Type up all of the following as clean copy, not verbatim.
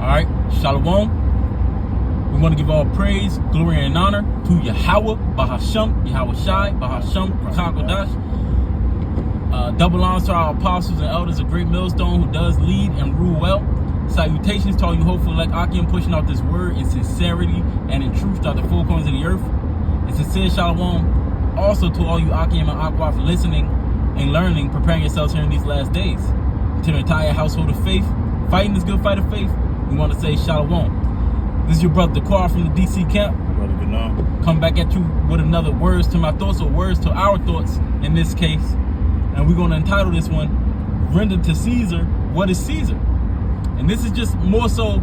right, Shalom. We want to give all praise, glory, and honor to Yahweh, Bahasham, Yahawashi, Bahasham, Rakakodash. Double honors to our apostles and elders, a great millstone who does lead and rule well. Salutations to all you hopeful elect Akim pushing out this word in sincerity and in truth throughout the four corners of the earth. And sincere Shalom also to all you Akim and Aqua for listening and learning, preparing yourselves here in these last days. To the entire household of faith, fighting this good fight of faith, we want to say Shalom. This is your brother Daquar from the DC camp. Brother Ganam. Come back at you with another words to my thoughts, or words to our thoughts in this case. And we're going to entitle this one, Render to Caesar What is Caesar? And this is just more so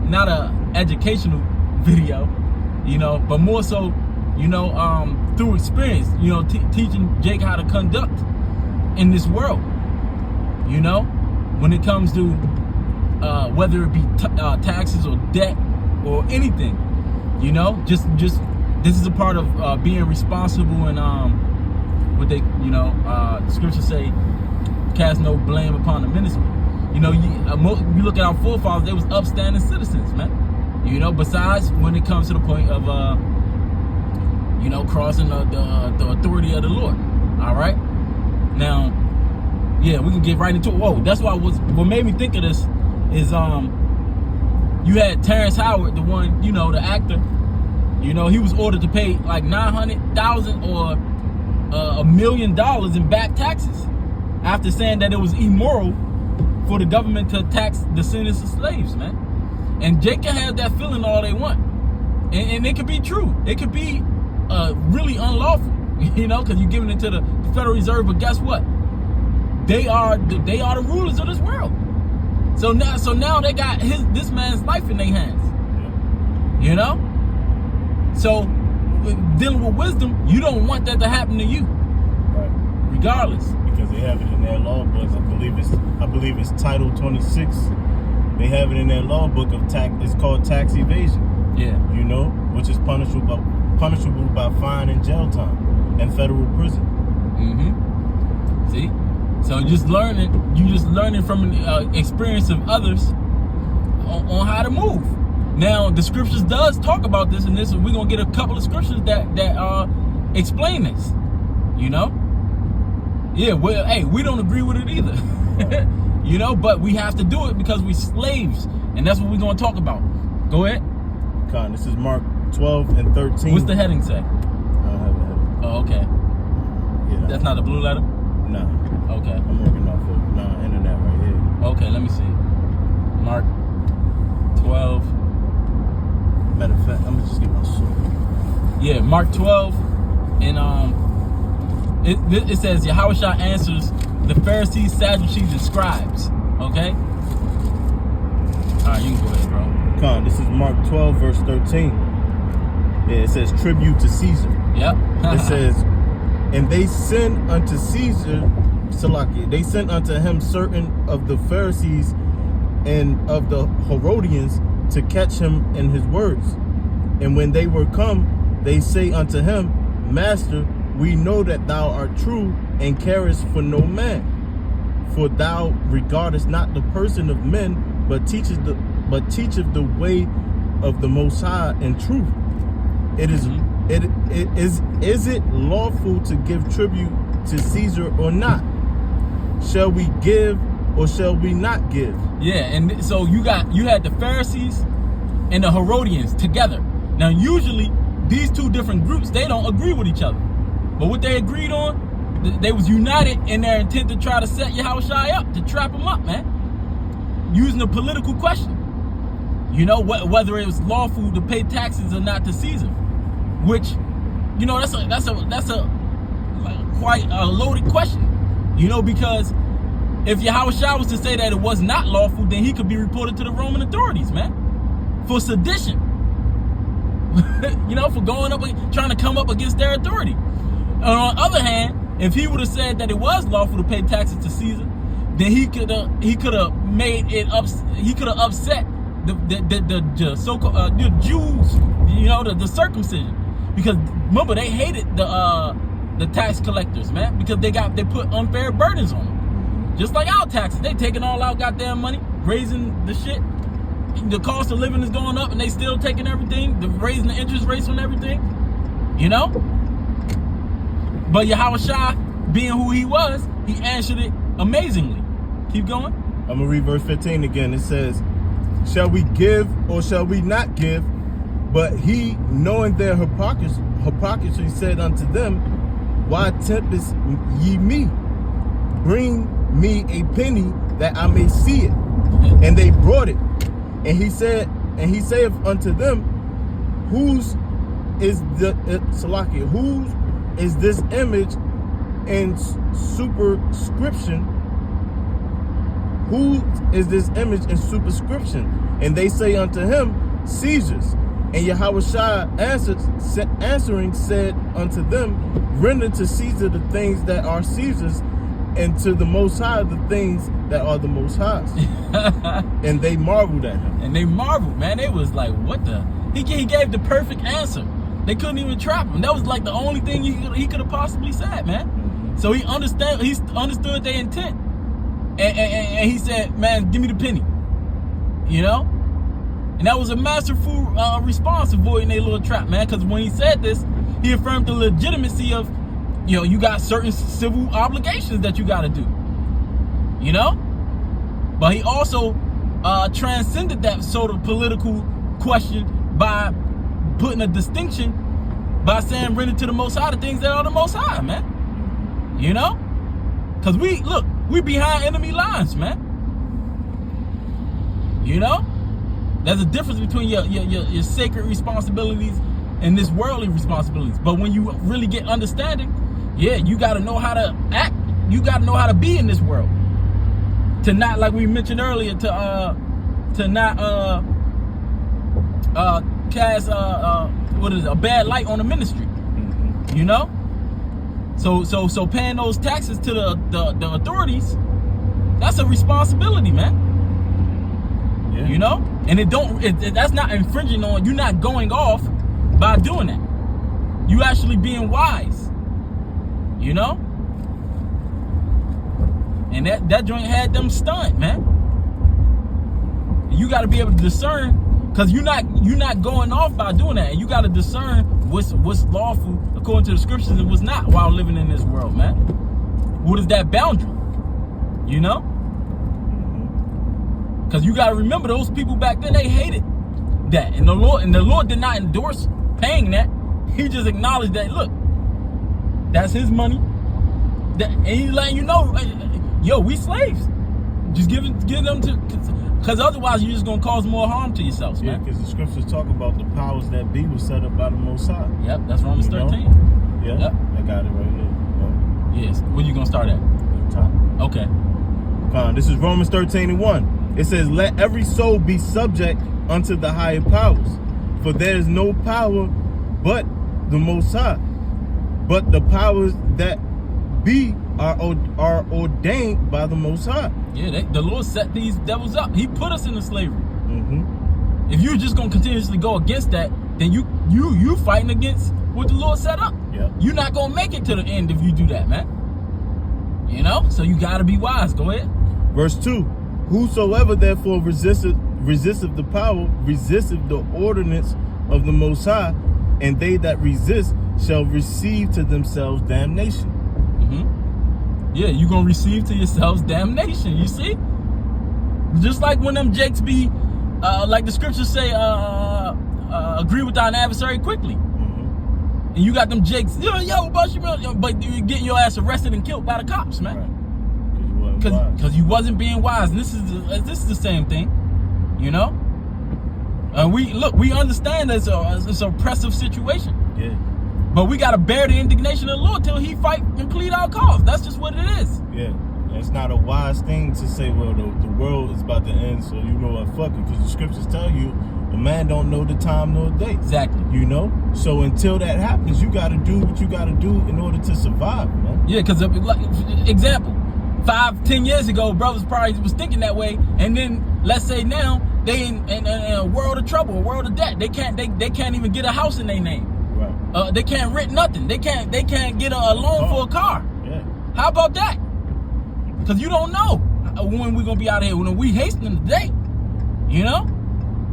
not a educational video, you know, but more so, you know, through experience, you know, teaching Jake how to conduct in this world, you know, when it comes to whether it be taxes or debt or anything, you know, just this is a part of being responsible and what they, you know, the scriptures say, cast no blame upon the ministry. You know, you look at our forefathers, they was upstanding citizens, man. You know, besides when it comes to the point of, you know, crossing the authority of the Lord. All right. Now, yeah, we can get right into it. Whoa, that's why what made me think of this is you had Terrence Howard, the one, you know, the actor. You know, he was ordered to pay like $900,000 or $1 million in back taxes after saying that it was immoral for the government to tax descendants of slaves, man. And Jake can have that feeling all they want, and it could be true. It could be really unlawful, you know, because you're giving it to the Federal Reserve. But guess what? They are the rulers of this world. So now they got this man's life in their hands, you know. So dealing with wisdom, you don't want that to happen to you, Right. regardless. Because they have it in their law books. I believe it's Title 26. They have it in their law book of tax. It's called tax evasion. Yeah. You know, which is punishable by fine and jail time and federal prison. Mm-hmm. See? So you just learning from the experience of others on how to move. Now, the scriptures does talk about this, and we're gonna get a couple of scriptures that explain this. You know? Yeah, well, hey, we don't agree with it either. You know, but we have to do it because we're slaves, and that's what we're gonna talk about. Go ahead. Con, this is Mark 12 and 13. What's the heading say? I don't have a heading. Oh, okay. Yeah. That's not a blue letter? Nah. Okay. I'm working off of internet right here. Okay, let me see. Mark 12. Matter of fact, I'm gonna just get my sword. Yeah, Mark 12, and it says Yahawashi answers the Pharisees, Sadducees, and scribes. Okay. All right, you can go ahead, bro. Con, this is Mark 12 verse 13. Yeah, it says tribute to Caesar. Yep. It says, and they sent unto Caesar, Salaki, they sent unto him certain of the Pharisees and of the Herodians to catch him in his words. And when they were come, they say unto him, Master, we know that thou art true and carest for no man. For thou regardest not the person of men, but teacheth the way of the Most High in truth. Is it lawful to give tribute to Caesar or not? Shall we give or shall we not give? Yeah, and so you had the Pharisees and the Herodians together. Now, usually these two different groups, they don't agree with each other. But what they agreed on, they was united in their intent to try to set Yahawashi up, to trap him up, man, using a political question. You know, whether it was lawful to pay taxes or not to Caesar, which, you know, that's a quite a loaded question. You know, because if Yahawashi was to say that it was not lawful, then he could be reported to the Roman authorities, man, for sedition. You know, for going up, trying to come up against their authority. And on the other hand, if he would have said that it was lawful to pay taxes to Caesar, then he could have made it up. He could have upset the so-called Jews, you know, the circumcision, because remember they hated the the tax collectors, man, because they put unfair burdens on them. Just like our taxes, they taking all our goddamn money, raising the shit. The cost of living is going up, and they still taking everything, raising the interest rates on everything, you know. But Yahawashi, being who he was, he answered it amazingly. Keep going. I'm gonna read verse 15 again. It says, "Shall we give or shall we not give?" But he, knowing their hypocrisy, said unto them, "Why temptest ye me? Bring me a penny that I may see it." And they brought it. And he saith unto them, "Whose is the Salaki? Whose is this image and superscription? Who is this image and superscription?" And they say unto him, "Caesar's." And Yahawashi answering said unto them, "Render to Caesar the things that are Caesar's, and to the Most High the things that are the Most High's." And they marveled at him. And they marveled, man. They was like, what the? He gave the perfect answer. They couldn't even trap him. That was like the only thing he could have possibly said, man. So he understood their intent. And he said, "Man, give me the penny." You know? And that was a masterful response, avoiding a little trap, man. Because when he said this, he affirmed the legitimacy of, you know, you got certain civil obligations that you got to do. You know? But he also transcended that sort of political question by putting a distinction by saying, "Render to the Most High the things that are the Most High," man. You know? Because we behind enemy lines, man. You know? There's a difference between your sacred responsibilities and this worldly responsibilities. But when you really get understanding, yeah, you got to know how to act. You got to know how to be in this world. To not, like we mentioned earlier, to not cast a bad light on the ministry. You know? So paying those taxes to the authorities, that's a responsibility, man. Yeah. You know? And that's not infringing on, you're not going off by doing that. You actually being wise. You know? And that joint had them stunned, man. You got to be able to discern, because you're not going off by doing that. And you got to discern what's lawful according to the scriptures and what's not while living in this world, man. What is that boundary? You know? Because you got to remember, those people back then, they hated that. And the Lord did not endorse paying that. He just acknowledged that, look, that's his money. And he's letting you know, yo, we slaves. Just give them to, because otherwise you're just going to cause more harm to yourselves, man. Yeah, because the scriptures talk about the powers that be was set up by the Most High. Yep, that's Romans 13. Yeah, yep. I got it right here. Yep. Yes, where you going to start at? At the top. Okay. This is Romans 13:1. It says, "Let every soul be subject unto the higher powers, for there is no power but the Most High. But the powers that be are ordained by the Most High." Yeah, the Lord set these devils up. He put us into slavery. If you're just gonna continuously go against that, then you fighting against what the Lord set up. Yep. You're not gonna make it to the end if you do that, man. You know, so you gotta be wise. Go ahead. Verse 2. "Whosoever therefore resisteth the power, resisteth the ordinance of the Most High, and they that resist shall receive to themselves damnation." Yeah, you're going to receive to yourselves damnation, you see? Just like when them jakes be, like the scriptures say, agree with thine adversary quickly. And you got them jakes, but you're getting your ass arrested and killed by the cops, man. Because you wasn't being wise. And this is the same thing, you know? We understand that it's an oppressive situation. Yeah. But we got to bear the indignation of the Lord till he fight and plead our cause. That's just what it is. Yeah. It's not a wise thing to say, well, the world is about to end, so you know what, fuck it. Because the scriptures tell you, the man don't know the time nor the day. Exactly. You know? So until that happens, you got to do what you got to do in order to survive, man. Yeah, because, like, example, 5-10 years ago, brothers probably was thinking that way. And then, let's say now, they in a world of trouble, a world of debt. They can't even get a house in their name. Right. They can't rent nothing. They can't get a loan for a car. Yeah. How about that? Because you don't know when we're gonna be out of here. When we hastening the day, you know,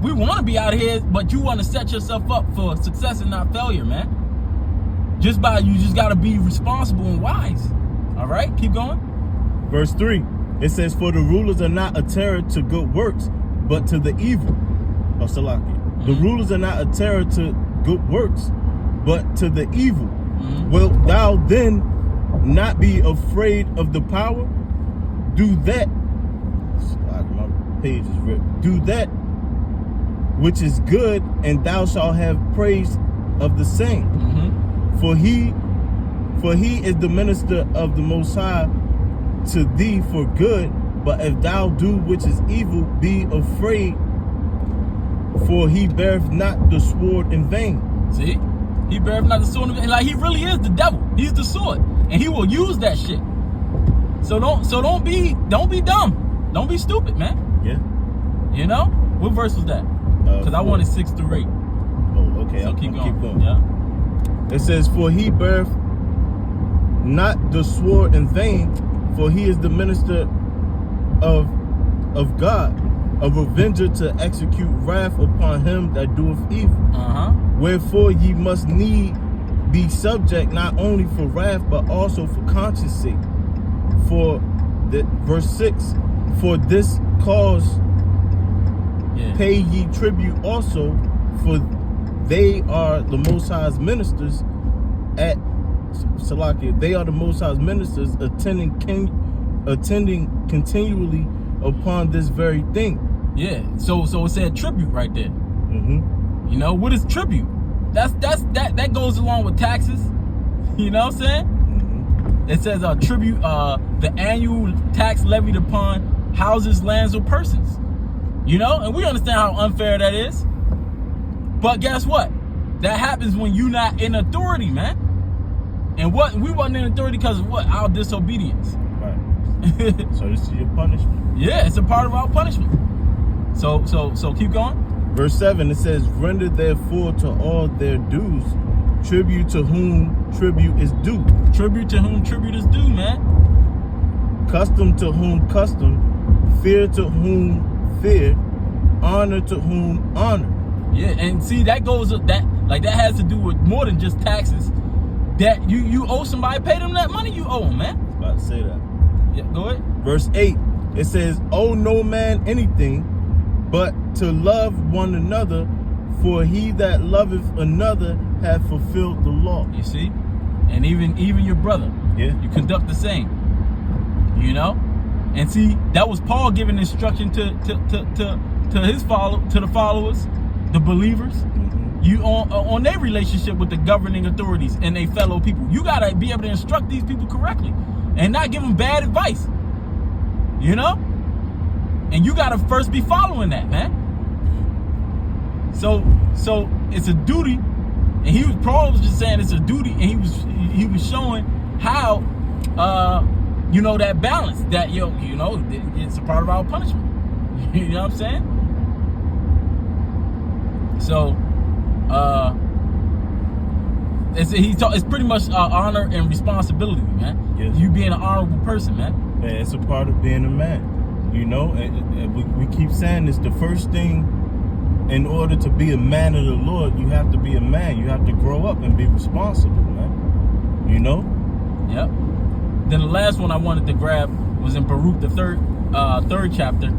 we want to be out of here, but you want to set yourself up for success and not failure, man. You just got to be responsible and wise. All right, keep going. Verse 3, it says, for the rulers are not a terror to good works, but to the evil. Of Salaki. Mm-hmm. The rulers are not a terror to good works, but to the evil. Mm-hmm. Wilt thou then not be afraid of the power? Do that. My page is ripped. Do that which is good, and thou shalt have praise of the same. Mm-hmm. For he is the minister of the Most High to thee for good. But if thou do which is evil, be afraid, for he beareth not the sword in vain. See? He beareth not the sword in vain. Like, he really is the devil. He's the sword. And he will use that shit. So don't be dumb. Don't be stupid, man. Yeah. You know? What verse was that? Because I wanted 6 through 8. Oh, okay. So keep going. Keep going. Yeah. It says, for he beareth not the sword in vain, for he is the minister of God, a revenger to execute wrath upon him that doeth evil. Wherefore ye must need be subject, not only for wrath, but also for conscience sake. For the verse 6, for this cause pay ye tribute also, for they are the Most High's ministers at Salakia. They are the Most High's ministers attending continually upon this very thing. Yeah. So it said tribute right there. Mm-hmm. You know, what is tribute? That goes along with taxes. You know what I'm saying? Mm-hmm. It says tribute, the annual tax levied upon houses, lands, or persons. You know, and we understand how unfair that is. But guess what? That happens when you're not in authority, man. And we wasn't in authority because of what? Our disobedience. Right. So this is your punishment. Yeah, it's a part of our punishment. So keep going. Verse 7, it says, render therefore to all their dues, tribute to whom tribute is due. Tribute to whom tribute is due, man. Custom to whom custom, fear to whom fear, honor to whom honor. Yeah, and see, that has to do with more than just taxes. That you owe somebody, pay them that money you owe them, man. I was about to say that. Yeah, go ahead. Verse 8, it says, owe no man anything but to love one another, for he that loveth another hath fulfilled the law. You see? And even your brother. Yeah. You conduct the same. You know? And see, that was Paul giving instruction to the followers, the believers. Mm-hmm. You on their relationship with the governing authorities and their fellow people. You gotta be able to instruct these people correctly and not give them bad advice. You know? And you gotta first be following that, man. So it's a duty, and Paul was just saying it's a duty, and he was showing how you know, that balance, that you know, it's a part of our punishment. You know what I'm saying? So it's pretty much honor and responsibility, man. Yes. You being an honorable person, man. Yeah, it's a part of being a man. You know, and we keep saying this, the first thing, in order to be a man of the Lord, you have to be a man. You have to grow up and be responsible, man. You know? Yep. Then the last one I wanted to grab was in Baruch, the third chapter, in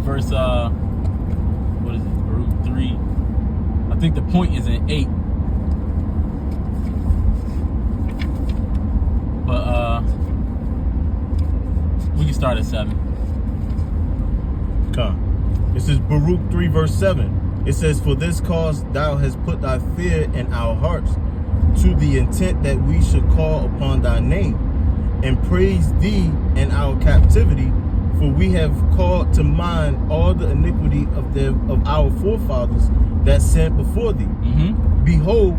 verse what is it? Baruch 3. I think the point is in 8. But we can start at 7. Come. This is Baruch 3 verse 7. It says, for this cause thou hast put thy fear in our hearts, to the intent that we should call upon thy name, and praise thee in our captivity, for we have called to mind all the iniquity of our forefathers that sinned before thee. Mm-hmm. Behold,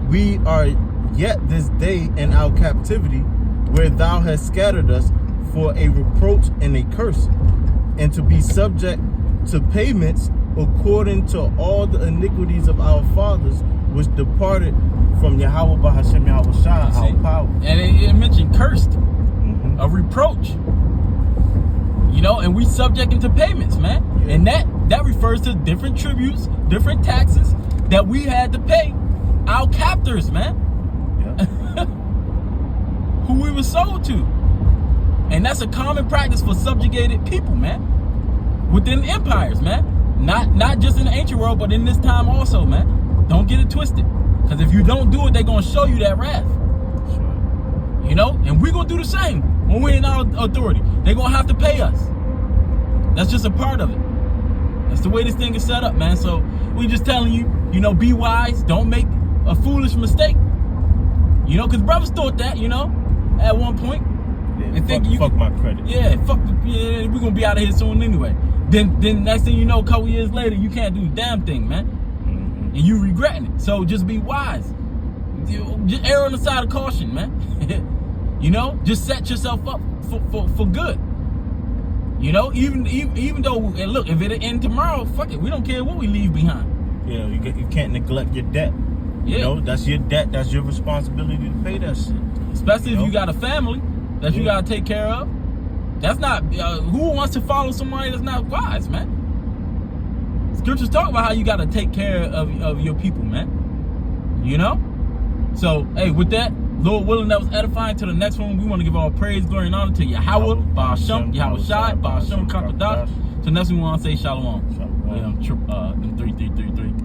we are yet this day in our captivity, where thou hast scattered us for a reproach and a curse, and to be subject to payments according to all the iniquities of our fathers, which departed from Yahweh Bahashem Yahawashi, our power. And it mentioned cursed, a reproach. You know, and we subject to payments, man. Yeah. And that refers to different tributes, different taxes that we had to pay our captors, man. Yeah. Who we were sold to. And that's a common practice for subjugated people, man. Within empires, man. Not just in the ancient world, but in this time also, man. Don't get it twisted. Because if you don't do it, they're going to show you that wrath. Sure. You know? And we're going to do the same when we're in our authority. They're going to have to pay us. That's just a part of it. That's the way this thing is set up, man. So we just telling you, you know, be wise. Don't make a foolish mistake. You know, because brothers thought that, you know, at one point. Yeah, And think you fuck my credit. Yeah, yeah, we're going to be out of here soon anyway. Then next thing you know, a couple years later, you can't do a damn thing, man. And you regretting it. So just be wise. Just err on the side of caution, man. You know, just set yourself up for good. You know, even though, and look, if it end tomorrow, fuck it, we don't care what we leave behind. Yeah, you can't neglect your debt. Yeah. You know, that's your debt. That's your responsibility to pay that shit. Especially if you got a family that you got to take care of. That's not, who wants to follow somebody that's not wise, man? Scriptures talk about how you got to take care of your people, man. You know? So, hey, with that, Lord willing, that was edifying. To the next one, we want to give all praise, glory, and honor to Yahweh, Bahashem, Yahawashi, Bahashem, Kakadash. To the next one, we want to say Shalom. Shalom. Them 3333.